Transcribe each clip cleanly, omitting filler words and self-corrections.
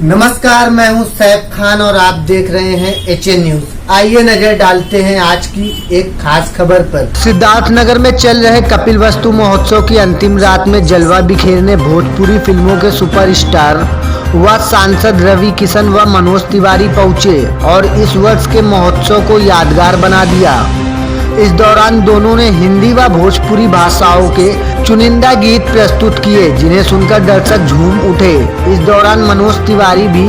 नमस्कार, मैं हूं सैफ खान और आप देख रहे हैं HN न्यूज। आइए नजर डालते हैं आज की एक खास खबर पर। सिद्धार्थनगर में चल रहे कपिलवस्तु महोत्सव की अंतिम रात में जलवा बिखेरने भोजपुरी फिल्मों के सुपरस्टार व सांसद रवि किशन व मनोज तिवारी पहुंचे और इस वर्ष के महोत्सव को यादगार बना दिया। इस दौरान दोनों ने हिंदी व भोजपुरी भाषाओं के चुनिंदा गीत प्रस्तुत किए, जिन्हें सुनकर दर्शक झूम उठे। इस दौरान मनोज तिवारी भी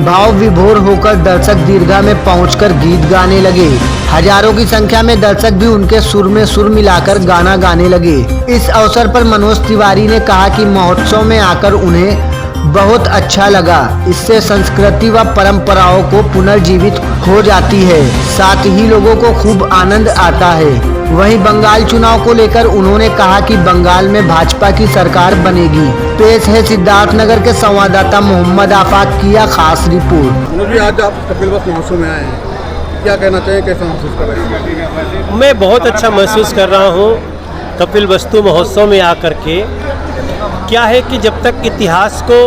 भाव विभोर होकर दर्शक दीर्घा में पहुंचकर गीत गाने लगे। हजारों की संख्या में दर्शक भी उनके सुर में सुर मिलाकर गाना गाने लगे। इस अवसर पर मनोज तिवारी ने कहा कि महोत्सव में आकर उन्हें बहुत अच्छा लगा। इससे संस्कृति व परंपराओं को पुनर्जीवित हो जाती है, साथ ही लोगों को खूब आनंद आता है। वहीं बंगाल चुनाव को लेकर उन्होंने कहा कि बंगाल में भाजपा की सरकार बनेगी। पेश है सिद्धार्थनगर के संवाददाता मोहम्मद आफाक की यह खास रिपोर्ट। आज आप कपिलवस्तु महोत्सव में आए हैं, क्या कहना चाहिए, कैसा महसूस कर रहे हैं? मैं बहुत अच्छा महसूस कर रहा हूँ कपिलवस्तु महोत्सव में आकर के। क्या है कि जब तक इतिहास को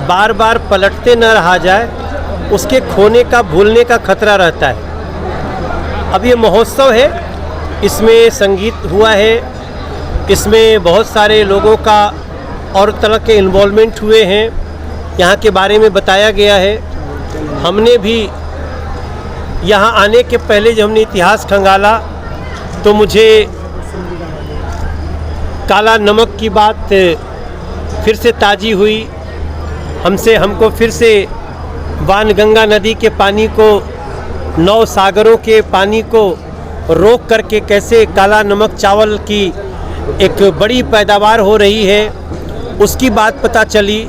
बार बार पलटते न रहा जाए, उसके खोने का भूलने का खतरा रहता है। अब ये महोत्सव है, इसमें संगीत हुआ है, इसमें बहुत सारे लोगों का और तरह के इन्वॉल्वमेंट हुए हैं, यहाँ के बारे में बताया गया है। हमने भी यहाँ आने के पहले जब हमने इतिहास खंगाला तो मुझे काला नमक की बात फिर से ताज़ी हुई। हमको फिर से वानगंगा नदी के पानी को, 9 सागरों के पानी को रोक करके कैसे काला नमक चावल की एक बड़ी पैदावार हो रही है, उसकी बात पता चली।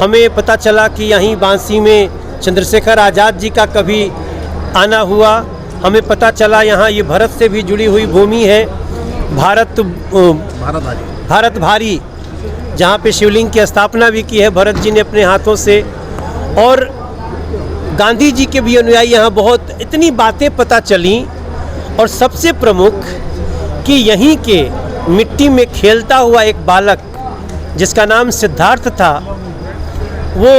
हमें पता चला कि यहीं बांसी में चंद्रशेखर आज़ाद जी का कभी आना हुआ। हमें पता चला यहाँ ये भरत से भी जुड़ी हुई भूमि है, भारत भारी, जहाँ पे शिवलिंग की स्थापना भी की है भरत जी ने अपने हाथों से। और गांधी जी के भी अनुयायी यहाँ बहुत, इतनी बातें पता चली। और सबसे प्रमुख कि यहीं के मिट्टी में खेलता हुआ एक बालक जिसका नाम सिद्धार्थ था, वो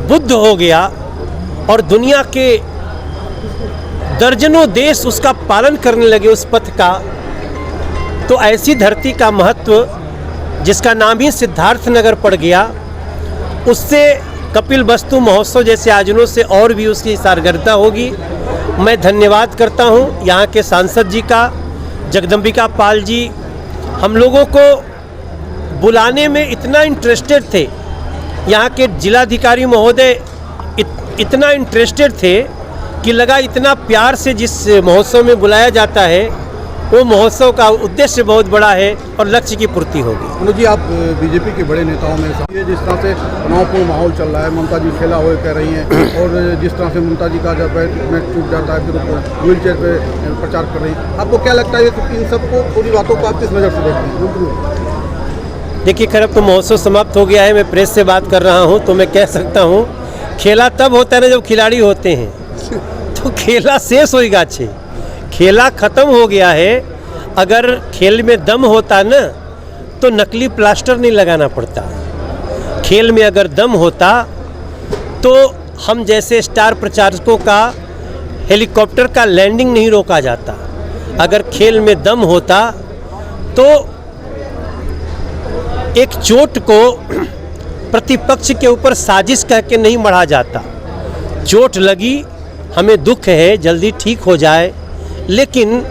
बुद्ध हो गया और दुनिया के दर्जनों देश उसका पालन करने लगे उस पथ का। तो ऐसी धरती का महत्व, जिसका नाम ही सिद्धार्थनगर पड़ गया, उससे कपिलवस्तु महोत्सव जैसे आयोजनों से और भी उसकी सारगर्दा होगी। मैं धन्यवाद करता हूं यहाँ के सांसद जी का, जगदम्बिका पाल जी। हम लोगों को बुलाने में इतना इंटरेस्टेड थे, यहाँ के जिलाधिकारी महोदय इतना इंटरेस्टेड थे कि लगा इतना प्यार से जिस महोत्सव में बुलाया जाता है, वो महोत्सव का उद्देश्य बहुत बड़ा है और लक्ष्य की पूर्ति होगी। मनोज जी, आप बीजेपी के बड़े नेताओं में ये जिस तरह से तनावपूर्ण माहौल चल रहा है, ममता जी खेला हुए कह रही हैं, और जिस तरह से ममता जी का जब बैठ छूट जाता है फिर व्हील चेयर पर प्रचार कर रही हैं, आपको क्या लगता है कि इन सबको, पूरी बातों को आप किस नज़र से देखते हैं? देखिए, खैर अब तो महोत्सव समाप्त हो गया है, मैं प्रेस से बात कर रहा हूँ, तो मैं कह सकता हूँ खेला तब होता है ना जब खिलाड़ी होते हैं, तो खेला शेष होएगा। अच्छे खेला ख़त्म हो गया है। अगर खेल में दम होता ना तो नकली प्लास्टर नहीं लगाना पड़ता। खेल में अगर दम होता तो हम जैसे स्टार प्रचारकों का हेलीकॉप्टर का लैंडिंग नहीं रोका जाता। अगर खेल में दम होता तो एक चोट को प्रतिपक्ष के ऊपर साजिश कह के नहीं मढ़ा जाता। चोट लगी, हमें दुख है, जल्दी ठीक हो जाए। लेकिन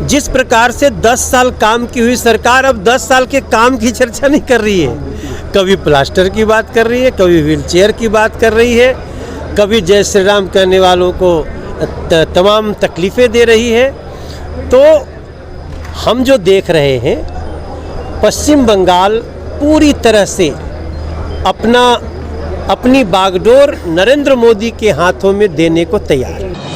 जिस प्रकार से 10 साल काम की हुई सरकार अब 10 साल के काम की चर्चा नहीं कर रही है। कभी प्लास्टर की बात कर रही है, कभी व्हील चेयर की बात कर रही है, कभी जय श्री राम कहने वालों को तमाम तकलीफ़ें दे रही है। तो हम जो देख रहे हैं, पश्चिम बंगाल पूरी तरह से अपनी बागडोर नरेंद्र मोदी के हाथों में देने को तैयार है।